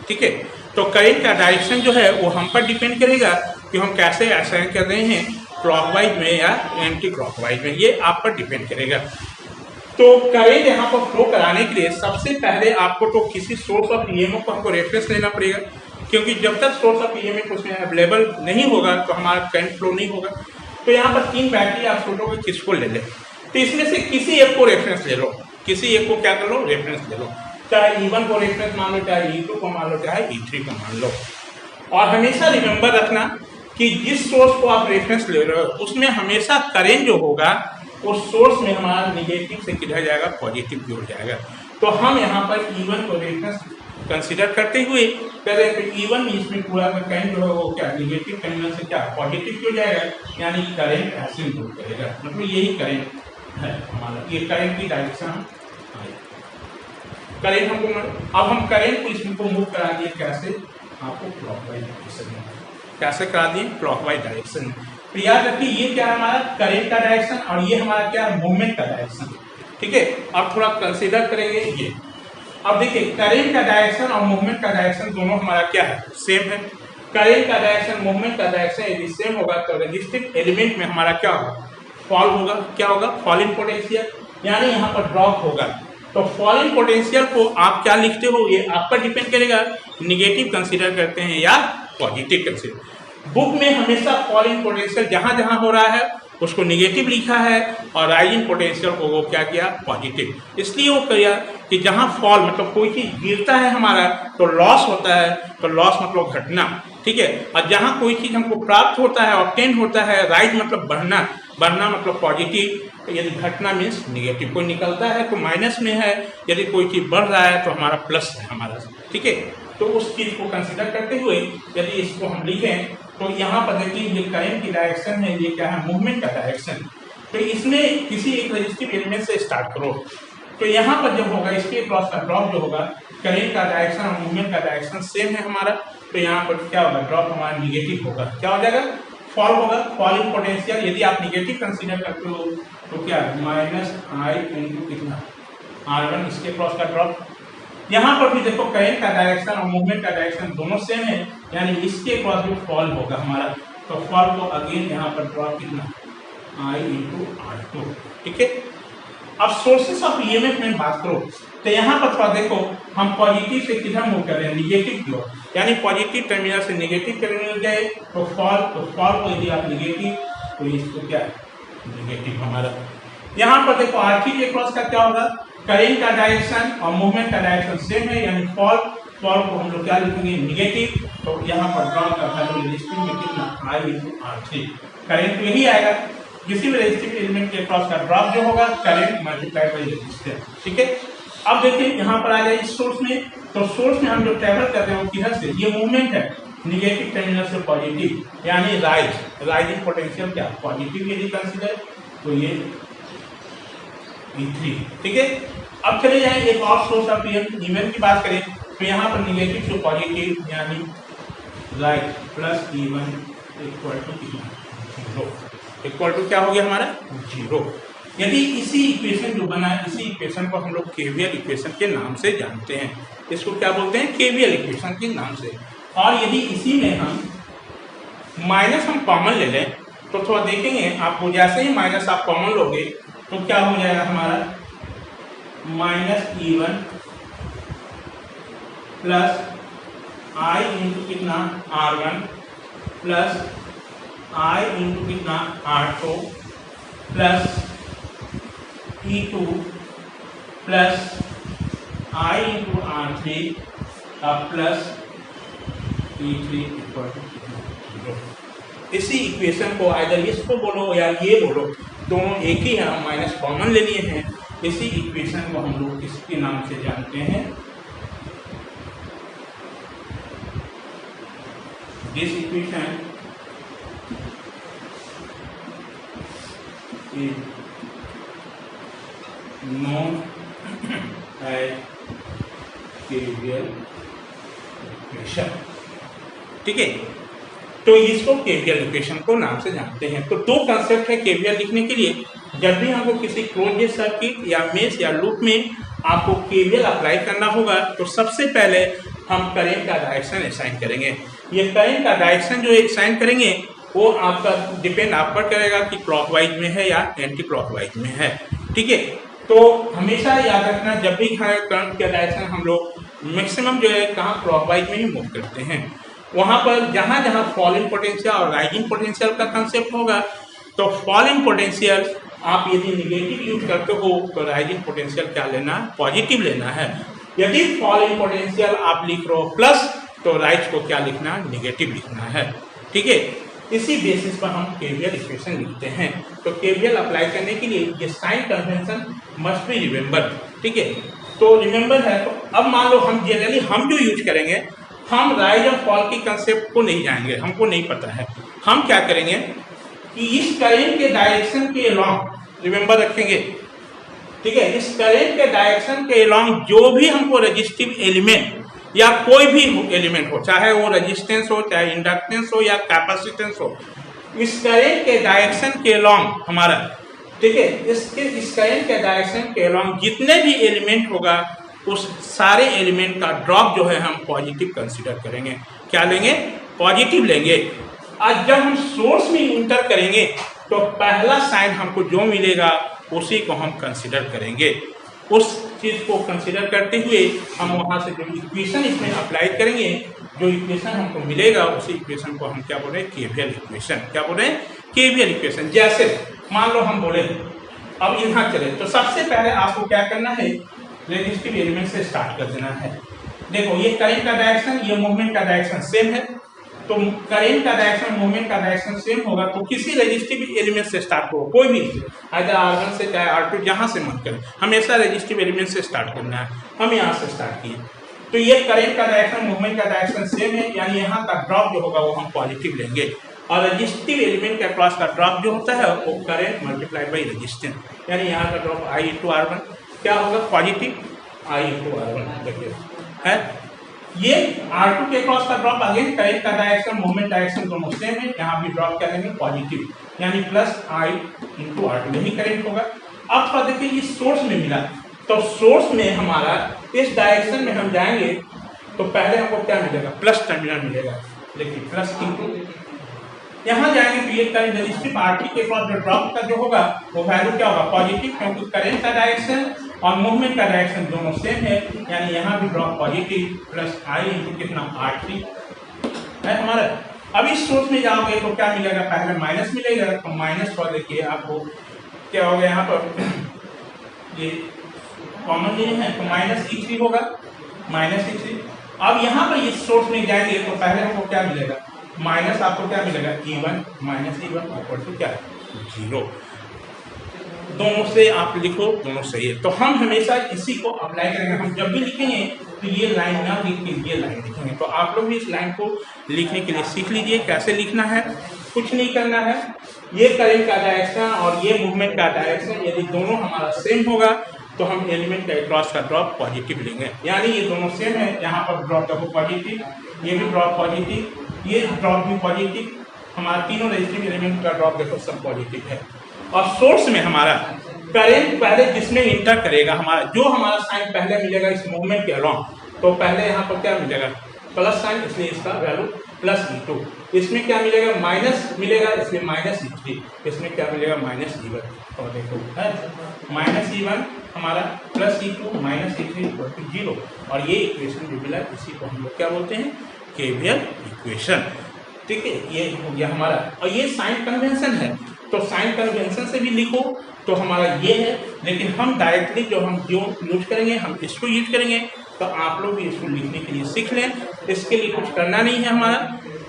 ठीक है। तो करंट का डायरेक्शन जो है वो हम पर डिपेंड करेगा कि हम कैसे असाइन कर रहे हैं, क्लॉकवाइज में या एंटी क्लॉकवाइज में, ये आप पर डिपेंड करेगा। तो करंट यहाँ पर फ्लो कराने के लिए सबसे पहले आपको तो किसी सोर्स ऑफ ईएमएफ को हमको रेफरेंस लेना पड़ेगा, क्योंकि जब तक सोर्स ऑफ ईएमएफ उसमें अवेलेबल नहीं होगा तो हमारा करंट फ्लो नहीं होगा। तो यहाँ पर 3 बैटरी आप सोचोगे किसको ले लें, तो इसमें से किसी एक को रेफरेंस ले लो, किसी एक को क्या कर लो, रेफरेंस ले लो। चाहे E1 को रेफरेंस मान लो, चाहे E2 को मान लो, चाहे E3 को मान लो। और हमेशा रिमेंबर रखना कि जिस सोर्स को आप रेफरेंस ले रहे हो उसमें हमेशा करंट जो होगा उस सोर्स में हमारा निगेटिव से किधर जाएगा, पॉजिटिव की ओर जाएगा। तो हम यहाँ पर E1 को रेफरेंस कंसीडर करते हुए कह रहे हैं कि E1 में इसमें पूरा का करंट जो है वो क्या निगेटिव टर्मिनल से क्या पॉजिटिव की ओर जाएगा, यानी करंट ऐसे मूव करेगा। मतलब यही करंट है हमारा, ये करंट की डायरेक्शन करंट हमको। अब हम करंट को इसमें को मूव करा दिए कैसे, आपको क्लॉकवाइज डायरेक्शन में। कैसे करा दिए, क्लॉकवाइज डायरेक्शन में। तो याद रखिए ये क्या है, हमारा करंट का डायरेक्शन और ये हमारा क्या है, मूवमेंट का डायरेक्शन, ठीक है। अब थोड़ा कंसीडर करेंगे ये। अब देखिए करंट का डायरेक्शन और मूवमेंट का डायरेक्शन दोनों हमारा क्या है, सेम है। करंट का डायरेक्शन मूवमेंट का डायरेक्शन यदि सेम होगा तो रेजिस्टिव एलिमेंट में हमारा क्या होगा, फॉल होगा। क्या होगा, फॉल इन पोटेंशियल, यानी यहाँ पर ड्रॉप होगा। तो फॉल इन पोटेंशियल को आप क्या लिखते हो, ये आप पर डिपेंड करेगा, निगेटिव कंसीडर करते हैं या पॉजिटिव कंसीडर। बुक में हमेशा फॉल इन पोटेंशियल जहाँ जहाँ हो रहा है उसको निगेटिव लिखा है और राइजिंग पोटेंशियल को वो क्या किया, पॉजिटिव। इसलिए वो किया कि जहाँ फॉल मतलब कोई चीज़ गिरता है हमारा तो लॉस होता है, तो लॉस मतलब घटना, ठीक है। और जहाँ कोई चीज़ हमको प्राप्त होता है, ऑब्टेन होता है, राइज मतलब बढ़ना, बढ़ना मतलब पॉजिटिव। तो यदि घटना मीन्स निगेटिव, कोई निकलता है तो माइनस में है, यदि कोई चीज़ बढ़ रहा है तो हमारा प्लस है हमारा, ठीक है। तो उस चीज़ को कंसिडर करते हुए यदि इसको हम लिखें तो यहाँ पर देखिए ये करंट की डायरेक्शन है, ये क्या है, मूवमेंट का डायरेक्शन। तो इसमें किसी एक रेजिस्टिव एलिमेंट से स्टार्ट करो। तो यहाँ पर जब होगा इसके क्रॉस का ड्रॉप जो होगा, करंट का डायरेक्शन और मूवमेंट का डायरेक्शन सेम है हमारा, तो यहाँ पर क्या होगा, ड्रॉप हमारा निगेटिव होगा। क्या हो जाएगा, फॉल होगा। फॉल इन पोटेंशियल यदि आप निगेटिव कंसीडर करते हो तो क्या, माइनस आई इंटू कितना, R1 इसके क्रॉस का ड्रॉप। यहाँ पर भी देखो करंट का डायरेक्शन और मूवमेंट का डायरेक्शन दोनों सेम है, यानी इसके क्रॉस भी फॉल होगा हमारा। तो फॉल को अगेन यहाँ पर ड्रॉप कितना, I इंटू R2, ठीक है। अब सोर्सेस ऑफ ईएमएफ में बात करो तो यहाँ पर थोड़ा देखो, हम पॉजिटिव से किधर मूव कर रहे हैं, निगेटिव की ओर, यानी पॉजिटिव टर्मिनल से निगेटिव टर्मिनल गए तो फॉल को यदि आप निगेटिव तो इसको क्या है, निगेटिव हमारा। यहाँ पर देखो R3 के क्रॉस का क्या होगा, करंट का डायरेक्शन और मूवमेंट का डायरेक्शन सेम है, यानी फॉल को हम लोग क्या लिखेंगे, निगेटिव। तो यहाँ पर ड्रॉप का वैल्यू रेजिस्टिव में कितना, I इंटू R3। करंट तो यही आएगा, किसी भी रेजिस्टिव एलिमेंट के क्रॉस का ड्रॉप जो होगा करंट मल्टीप्लाइड बाई रेजिस्टेंस, ठीक है। अब देखिए यहाँ पर आ जाए इस सोर्स में, तो सोर्स में हम जो ट्रेवल कर रहे हैं वो किधर से, ये मूवमेंट है निगेटिव टर्मिनल से पॉजिटिव, यानी राइजिंग पोटेंशियल क्या पॉजिटिव यदि कंसीडर तो ये E3, ठीक है। अब चले जाए एक और सोर्स ऑफ इवन की बात करें तो यहाँ पर निगेटिव टू पॉजिटिव यानी write plus E1 equal to zero, equal to क्या हो गया हमारा 0। यदि इसी इक्वेशन जो बना है इसी इक्वेशन को हम लोग केवीएल इक्वेशन के नाम से जानते हैं, इसको क्या बोलते हैं केवीएल इक्वेशन के नाम से। और यदि इसी में हम माइनस हम कॉमन ले लें तो थोड़ा देखेंगे आपको, जैसे ही माइनस आप कॉमन लोगे तो क्या हो जाएगा हमारा minus E1 plus I into कितना R1 प्लस I इंटू कितना R2 plus E2 plus I into R3 plus E3 equal to 0। इसी इक्वेशन को आइदर इसको बोलो या ये बोलो, दोनों एक ही है, हम माइनस कॉमन ले लिए हैं। इसी इक्वेशन को हम लोग किसके नाम से जानते हैं, this equation is known as KVL equation, ठीक है। तो इसको केवीएल इक्वेशन को नाम से जानते हैं। तो दो कंसेप्ट है केवीएल लिखने के लिए। जब भी हमको किसी क्लोज्ड सर्किट या मेश या लूप में आपको केवीएल अप्लाई करना होगा तो सबसे पहले हम करंट का डायरेक्शन असाइन करेंगे। ये करंट का डायरेक्शन जो असाइन करेंगे वो आपका डिपेंड आप पर करेगा कि क्लॉकवाइज में है या एंटी क्लॉकवाइज में है, ठीक है। तो हमेशा याद रखना जब भी करंट का डायरेक्शन हम लोग मैक्सिमम जो है कहाँ क्लॉकवाइज में ही मूव करते हैं। वहाँ पर जहाँ जहाँ फॉलिंग पोटेंशियल और राइजिंग पोटेंशियल का कंसेप्ट होगा तो फॉलिंग पोटेंशियल आप यदि निगेटिव यूज करते हो तो राइजिंग पोटेंशियल क्या लेना है पॉजिटिव लेना है। यदि फॉलिंग पोटेंशियल आप लिख रहे हो प्लस तो राइज को क्या लिखना है निगेटिव लिखना है, ठीक है। इसी बेसिस पर हम केवीएल इक्वेशन लिखते हैं। तो केवीएल अप्लाई करने के लिए ये sign convention must be remember, ठीक है। तो रिमेंबर है तो अब मान लो हम जनरली हम जो यूज करेंगे हम राइज और फॉल की कंसेप्ट को नहीं जाएंगे, हमको नहीं पता है। हम क्या करेंगे कि इस करंट के डायरेक्शन के अलॉन्ग रिमेंबर रखेंगे, ठीक है। इस करंट के डायरेक्शन के अलॉन्ग जो भी हमको रेजिस्टिव एलिमेंट या कोई भी एलिमेंट हो, चाहे वो रेजिस्टेंस हो चाहे इंडक्टेंस हो या कैपेसिटेंस हो, इस करंट के डायरेक्शन के अलॉन्ग हमारा, ठीक है, इस करंट के डायरेक्शन के अलॉन्ग जितने भी एलिमेंट होगा उस सारे एलिमेंट का ड्रॉप जो है हम पॉजिटिव कंसीडर करेंगे। क्या लेंगे पॉजिटिव लेंगे। आज जब हम सोर्स में इंटर करेंगे तो पहला साइन हमको जो मिलेगा उसी को हम कंसीडर करेंगे। उस चीज़ को कंसीडर करते हुए हम वहाँ से जो इक्वेशन इसमें अप्लाई करेंगे, जो इक्वेशन हमको मिलेगा उसी इक्वेशन को हम क्या बोल रहे हैं केवीएल इक्वेशन। क्या बोल रहे हैं केवीएल इक्वेशन। जैसे मान लो हम बोले अब यहाँ चले तो सबसे पहले आपको क्या करना है रेजिस्टिव एलिमेंट से स्टार्ट कर देना है। देखो ये करंट का डायरेक्शन ये मूवमेंट का डायरेक्शन सेम है, तो करंट का डायरेक्शन मूवमेंट का डायरेक्शन सेम होगा तो किसी रेजिस्टिव एलिमेंट से स्टार्ट करो, कोई भी आइदर R1 से चाहे R2 जहाँ से मन करे, हमेशा रेजिस्टिव एलिमेंट से स्टार्ट करना है। हम यहाँ से स्टार्ट किए तो ये करंट का डायरेक्शन मूवमेंट का डायरेक्शन सेम है, यानी यहाँ का ड्रॉप जो होगा वो हम पॉजिटिव लेंगे। और रेजिस्टिव एलिमेंट के अक्रॉस का ड्रॉप जो होता है वो करंट मल्टीप्लाइड बाई रेजिस्टेंस, यानी यहाँ का ड्रॉप I इंटू R1 क्या होगा पॉजिटिव I इंटू R1 देखिए है। ये R2 के क्रॉस का ड्रॉप अगेन करंट का डायरेक्शन मूवमेंट डायरेक्शन दोनों सेम है, यहाँ भी ड्रॉप करेंगे पॉजिटिव यानी प्लस I इंटू R2 यही करंट होगा। अब थोड़ा देखिए इस सोर्स में मिला तो सोर्स में हमारा इस डायरेक्शन में हम जाएंगे तो पहले हमको क्या मिलेगा प्लस टर्मिनल मिलेगा, देखिए प्लस इंटू यहाँ जाएंगे तो ये करंट रेजिस्टिव R3 के क्रॉस जो ड्रॉप का जो होगा वो वैल्यू क्या होगा पॉजिटिव, क्योंकि करंट का डायरेक्शन और मूवमेंट का डायरेक्शन दोनों सेम है, यानी यहाँ भी drop positive plus I into कितना R3 है हमारा। अब इस सोर्स में जाओगे तो क्या मिलेगा पहले माइनस मिलेगा, तो माइनस पर देखिए आपको क्या होगा यहाँ पर ये कॉमन लिए हैं तो माइनस E3 होगा माइनस E3। अब यहाँ पर इस सोर्स में जाएंगे तो पहले हमको क्या मिलेगा माइनस, आपको क्या मिलेगा E1 minus E1 equal to क्या 0। दोनों से आप लिखो, दोनों सही है। तो हम हमेशा इसी को अप्लाई करेंगे। हम जब भी लिखेंगे तो ये लाइन ना लिख के ये लाइन लिखेंगे। तो आप लोग भी इस लाइन को लिखने के लिए सीख लीजिए कैसे लिखना है। कुछ नहीं करना है, ये करंट का डायरेक्शन और ये मूवमेंट का डायरेक्शन यदि दोनों हमारा सेम होगा तो हम एलिमेंट का क्रॉस का ड्रॉप पॉजिटिव लेंगे। यानी ये दोनों सेम है, यहाँ पर ड्रॉप देखो पॉजिटिव, ये भी ड्रॉप पॉजिटिव, ये ड्रॉप भी पॉजिटिव, हमारा तीनों रेजिस्टिव एलिमेंट का ड्रॉप देखो सब पॉजिटिव है। और सोर्स में हमारा करंट पहले जिसमें इंटर करेगा, हमारा जो हमारा साइन पहले मिलेगा इस मूवमेंट के अलॉन्ग, तो पहले यहाँ पर क्या मिलेगा प्लस साइन, इसलिए इसका वैल्यू प्लस E2। इसमें क्या मिलेगा माइनस मिलेगा, इसलिए माइनस E3। इसमें क्या मिलेगा माइनस E1। और देखो माइनस E1 हमारा प्लस E2 माइनस E3 0। और ये इक्वेशन जो मिला इसी को हम लोग क्या बोलते हैं केवीएल इक्वेशन। ठीक है, ये हो गया हमारा। और ये साइन कन्वेंशन है, तो साइन कन्वेंशन से भी लिखो तो हमारा ये है। लेकिन हम डायरेक्टली जो यूज करेंगे हम इसको यूज करेंगे। तो आप लोग भी इसको लिखने के लिए सीख लें। इसके लिए कुछ करना नहीं है हमारा,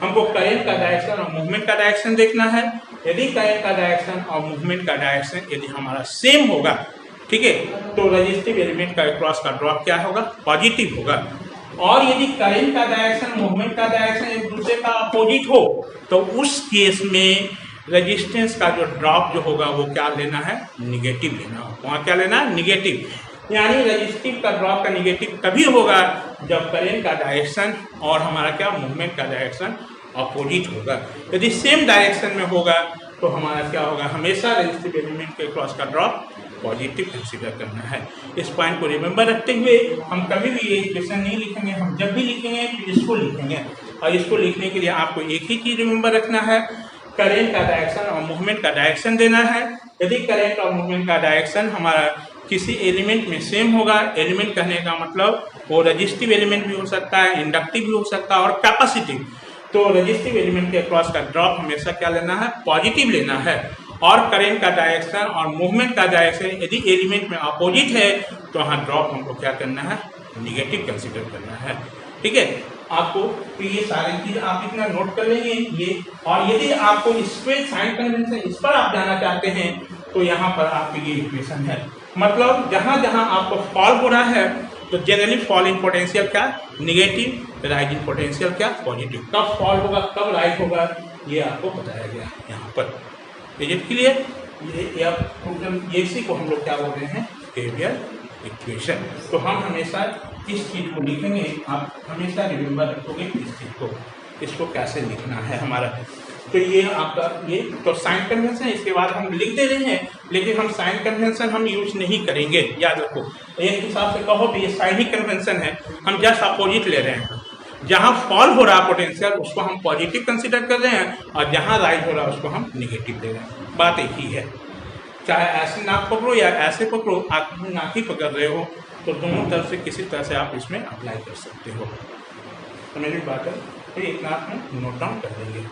हमको करंट का डायरेक्शन और मूवमेंट का डायरेक्शन देखना है। यदि करंट का डायरेक्शन और मूवमेंट का डायरेक्शन यदि हमारा सेम होगा, ठीक है, तो रेजिस्टिव एलिमेंट का क्रॉस का ड्रॉप क्या होगा पॉजिटिव होगा। और यदि करंट का डायरेक्शन मूवमेंट का डायरेक्शन एक दूसरे का अपोजिट हो तो उस केस में रेजिस्टेंस का जो ड्रॉप जो होगा वो क्या लेना है निगेटिव लेना होगा। वहाँ क्या लेना है निगेटिव। यानी रेजिस्टिव का ड्रॉप का निगेटिव तभी होगा जब करंट का डायरेक्शन और हमारा क्या मूवमेंट का डायरेक्शन अपोजिट होगा। यदि सेम डायरेक्शन में होगा तो हमारा क्या होगा हमेशा रेजिस्टिव एलिमेंट के क्रॉस का ड्रॉप पॉजिटिव कंसीडर करना है। इस पॉइंट को रिमेंबर रखते हुए हम कभी भी ये इक्वेशन नहीं लिखेंगे। हम जब भी लिखेंगे तो इसको लिखेंगे। और इसको लिखने के लिए आपको एक ही चीज़ रिमेंबर रखना है, करंट का डायरेक्शन और मूवमेंट का डायरेक्शन देना है। यदि करंट और मूवमेंट का डायरेक्शन हमारा किसी एलिमेंट में सेम होगा, एलिमेंट कहने का मतलब वो रेजिस्टिव एलिमेंट भी हो सकता है, इंडक्टिव भी हो सकता है और कैपेसिटिव, तो रेजिस्टिव एलिमेंट के क्रॉस का ड्रॉप हमेशा क्या लेना है पॉजिटिव लेना है। और करंट का डायरेक्शन और मूवमेंट का डायरेक्शन यदि एलिमेंट में अपोजिट है तो वहाँ ड्रॉप हमको क्या करना है निगेटिव कंसीडर करना है। ठीक है, आपको तो ये सारी चीज आप इतना नोट कर लेंगे ये। और यदि आपको इस पे साइन कन्वेंशन इस पर आप जाना चाहते हैं तो यहाँ पर आपकी ये इक्वेशन है। मतलब जहाँ जहाँ आपको फॉल हो रहा है तो जनरली फॉल इन पोटेंशियल क्या निगेटिव, राइज इन पोटेंशियल क्या पॉजिटिव। कब फॉल होगा कब राइज होगा ये आपको बताया गया यहाँ पर। It clear? ये इसी को हम लोग क्या बोल रहे हैं केवीएल इक्वेशन। तो हम हमेशा इस चीज़ को लिखेंगे, आप हमेशा रिमेंबर रखोगे इस चीज़ को, इसको कैसे लिखना है हमारा। तो ये आपका ये तो साइन कन्वेंशन, इसके बाद हम लिख दे रहे हैं लेकिन हम साइन कन्वेंशन हम यूज नहीं करेंगे। याद रखो एक हिसाब से कहो तो ये साइन ही कन्वेंशन है, हम जस्ट अपोजिट ले रहे हैं। जहाँ फॉल हो रहा है पोटेंशियल उसको हम पॉजिटिव कंसीडर कर रहे हैं और जहाँ राइज हो रहा है उसको हम निगेटिव ले रहे हैं। बात एक ही है, चाहे ऐसे नाक पकड़ो या ऐसे पकड़ो, आप नाक ही पकड़ रहे हो तो दोनों तरफ से किसी तरह से आप इसमें अप्लाई कर सकते हो। समझ में बात है? तो इतना आप नोट डाउन कर देंगे।